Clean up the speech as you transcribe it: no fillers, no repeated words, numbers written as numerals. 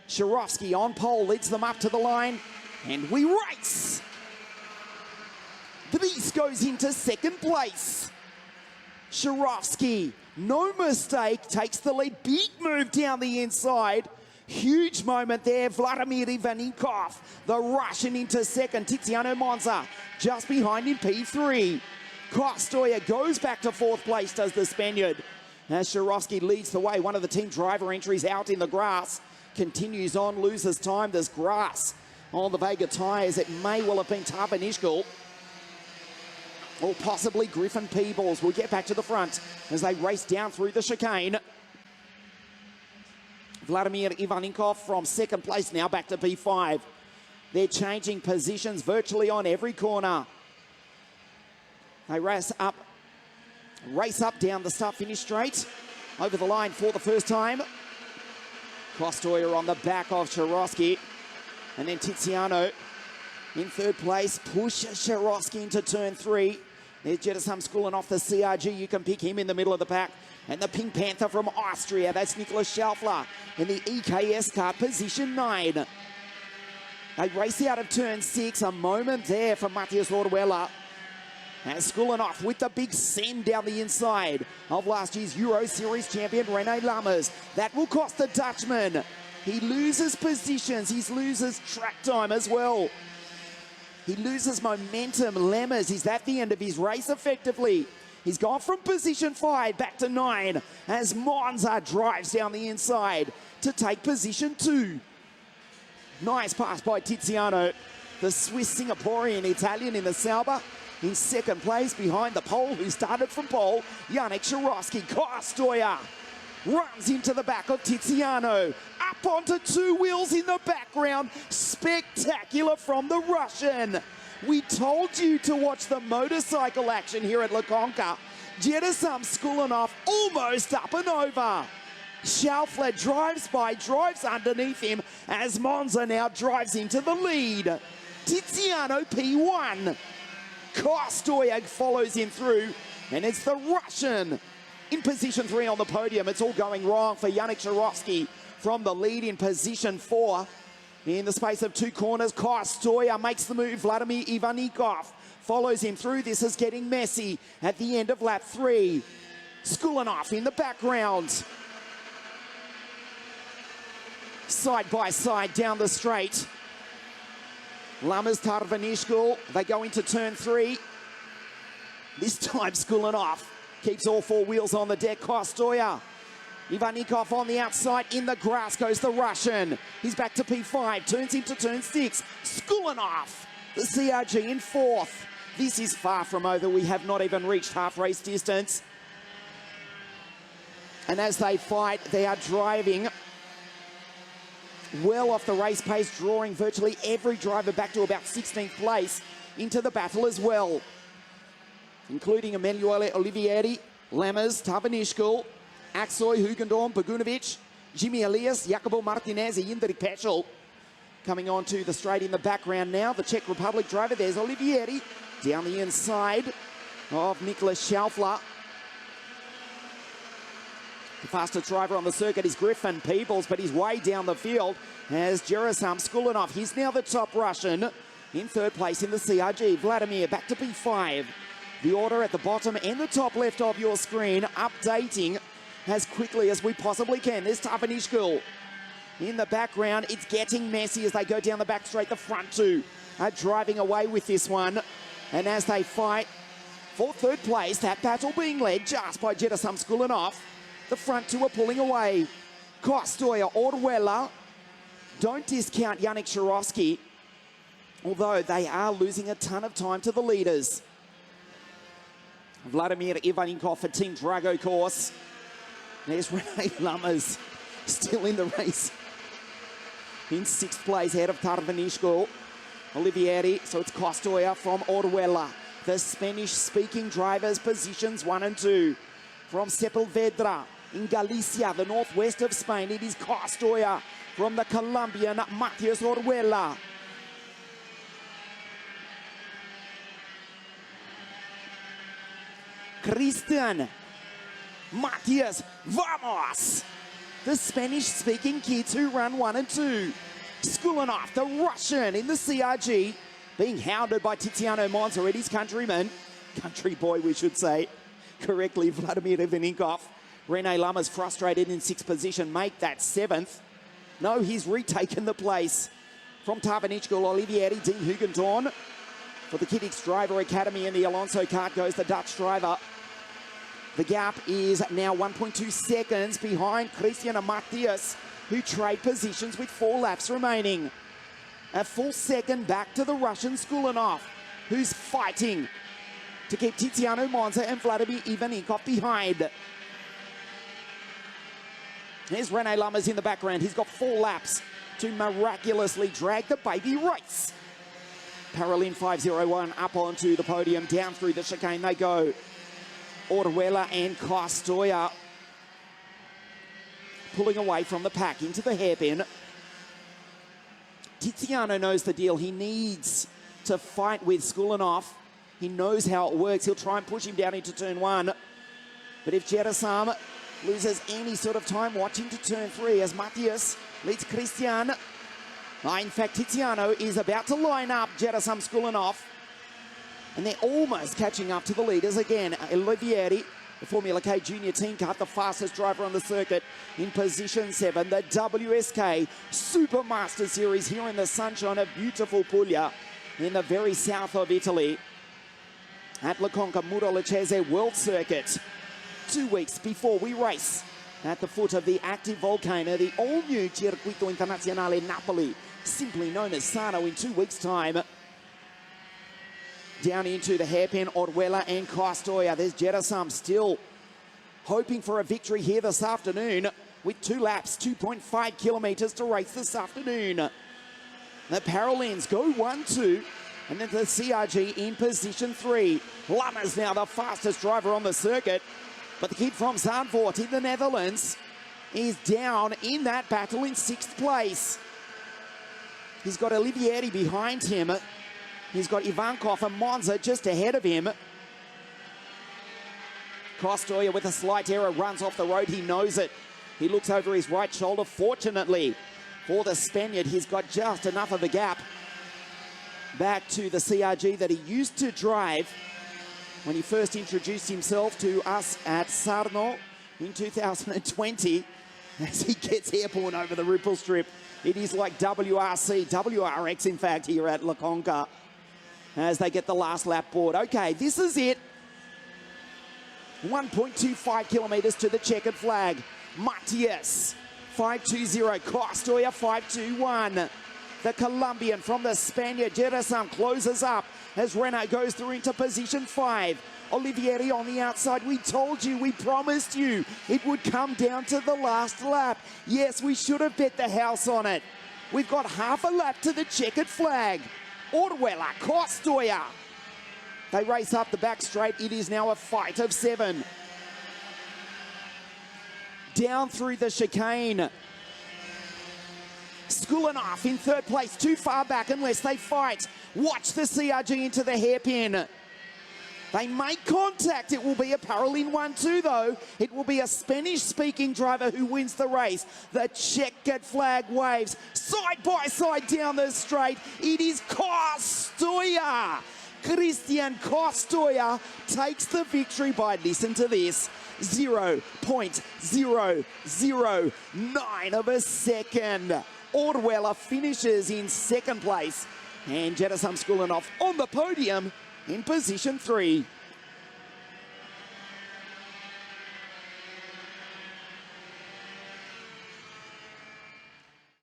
Sharovsky on pole leads them up to the line, and we race. This goes into second place. Sharovsky, no mistake, takes the lead. Big move down the inside. Huge moment there. Vladimir Ivanikov, the Russian, into second. Tiziano Monza just behind in P3. Kostoya goes back to fourth place, does the Spaniard. As Sharovsky leads the way, one of the team driver entries out in the grass. Continues on, loses time. There's grass on the Vega tyres. It may well have been Tarpanishkal or possibly Griffin Peebles. We'll get back to the front as they race down through the chicane. Vladimir Ivanikov from second place now back to P5. They're changing positions virtually on every corner. They race up down the start-finish straight. Over the line for the first time. Kostoya on the back of Sharovsky. And then Tiziano in third place. Push Sharovsky into turn 3. There's Jedesam schooling off the CRG. You can pick him in the middle of the pack. And the Pink Panther from Austria. That's Nicholas Schaufler in the EKS car, position 9. They race out of turn 6. A moment there for Matthias Orduella. And schooling off with the big send down the inside of last year's Euro Series champion René Lammers. That will cost the Dutchman. He loses positions. He loses track time as well. He loses momentum. Lammers is at the end of his race effectively. He's gone from position 5 back to 9 as Monza drives down the inside to take position 2. Nice pass by Tiziano, the Swiss Singaporean Italian in the Sauber. In second place behind the pole, who started from pole, Yannick Sharovsky. Kostoya runs into the back of Tiziano. Up onto 2 wheels in the background. Spectacular from the Russian. We told you to watch the motorcycle action here at CONCA. Jedesam Skulinov almost up and over. Schaufler drives by, drives underneath him as Monza now drives into the lead. Tiziano P1. Kostoya follows him through, and it's the Russian in position 3 on the podium. It's all going wrong for Yannick Sharovsky from the lead in position 4. In the space of 2 corners, Kostoya makes the move. Vladimir Ivanikov follows him through. This is getting messy at the end of lap 3. Skulinov in the background. Side by side down the straight. Lammers, Tarvanishkal, they go into turn 3. This time Skulinov keeps all 4 wheels on the deck. Kostoya, Ivanikov on the outside, in the grass goes the Russian. He's back to P5, turns into turn 6. Skulinov, the CRG in 4th. This is far from over. We have not even reached half race distance. And as they fight, they are driving well off the race pace, drawing virtually every driver back to about 16th place into the battle as well, including Emanuele Olivieri, Lammers, Tarvanishkal, Aksoy, Hugendorm, Bogunovic, Jimmy Elias, Jacobo Martinez, and Jindrik Peschel. Coming on to the straight in the background now, the Czech Republic driver. There's Olivieri down the inside of Nicholas Schaufler. The fastest driver on the circuit is Griffin Peebles, but he's way down the field as Jedesam Skulinov. He's now the top Russian in third place in the CRG. Vladimir back to P5. The order at the bottom and the top left of your screen, updating as quickly as we possibly can. There's Tarpanishkal in the background. It's getting messy as they go down the back straight. The front 2 are driving away with this one. And as they fight for third place, that battle being led just by Jedesam Skulinov. The front 2 are pulling away. Kostoya, Orduella. Don't discount Yannick Sharovsky, although they are losing a ton of time to the leaders. Vladimir Ivanikov for Team Drago course. There's René Lammers still in the race. In 6th place ahead of Tarvanishkal. Olivieri, so it's Kostoya from Orduella. The Spanish-speaking drivers, positions 1 and 2. From Sepulvedra in Galicia, the northwest of Spain, it is Kostoya from the Colombian Matthias Orduella. Christian, Matthias, vamos! the Spanish-speaking kids who run 1 and 2. Skulinov, the Russian in the CRG, being hounded by Tiziano Monza and his countryman, country boy we should say, correctly, Vladimir Ivaninkov. Rene Lammers frustrated in 6th position, make that 7th. No, he's retaken the place. From Tarvanichkul, Olivieri, Dean Hugentorn. For the Kiddix Driver Academy in the Alonso kart goes the Dutch driver. The gap is now 1.2 seconds behind Christian and Matthias, who trade positions with 4 laps remaining. A full second back to the Russian Skulinov, who's fighting to keep Tiziano Monza and Vladimir Ivaninkov behind. There's Rene Lammers in the background. He's got 4 laps to miraculously drag the baby race. Paralin 501 up onto the podium, down through the chicane they go. Orwella and Costoya pulling away from the pack into the hairpin. Tiziano knows the deal. He needs to fight with Skulinov. He knows how it works. He'll try and push him down into turn 1. But if Jedasam loses any sort of time, watching to turn 3 as Matthias leads Christian. In fact, Tiziano is about to line up Jedasam Skulinov. And they're almost catching up to the leaders again. Olivieri, the Formula K Junior Team Kart, the fastest driver on the circuit, in position 7. The WSK Supermaster Series here in the sunshine of beautiful Puglia in the very south of Italy. At La Conca Muro Lecese World Circuit. 2 weeks before we race at the foot of the active volcano, the all-new Circuito Internazionale Napoli, simply known as Sano, in 2 weeks' time. Down into the hairpin, Orwella and Costoya. There's Jedasam still hoping for a victory here this afternoon with 2 laps, 2.5 kilometres to race this afternoon. The Paralins go 1-2, and then the CRG in position 3. Lammers now the fastest driver on the circuit, but the kid from Zandvoort in the Netherlands is down in that battle in 6th place. He's got Olivieri behind him. He's got Ivankov and Monza just ahead of him. Costoya with a slight error runs off the road. He knows it. He looks over his right shoulder. Fortunately for the Spaniard, he's got just enough of a gap back to the CRG that he used to drive when he first introduced himself to us at Sarno in 2020. As he gets airborne over the ripple strip, it is like WRC, WRX in fact, here at La Conca, as they get the last lap board. Okay, this is it. 1.25 kilometres to the checkered flag. Matthias, 5.20. Costoya, 5.21. The Colombian from the Spaniard, Jedasam, closes up as Renault goes through into position 5. Olivieri on the outside. We told you, we promised you it would come down to the last lap. Yes, we should have bet the house on it. We've got half a lap to the checkered flag. Orwella, Costoya. They race up the back straight. It is now a fight of 7. Down through the chicane. Skulinov in 3rd place, too far back unless they fight. Watch the CRG into the hairpin. They make contact. It will be a Paralin 1-2 though. It will be a Spanish-speaking driver who wins the race. The checkered flag waves side by side down the straight. It is Costoya. Christian Costoya takes the victory by, listen to this, 0.009 of a second. Orwella finishes in 2nd place, and Jedasam Skulinov on the podium in position 3.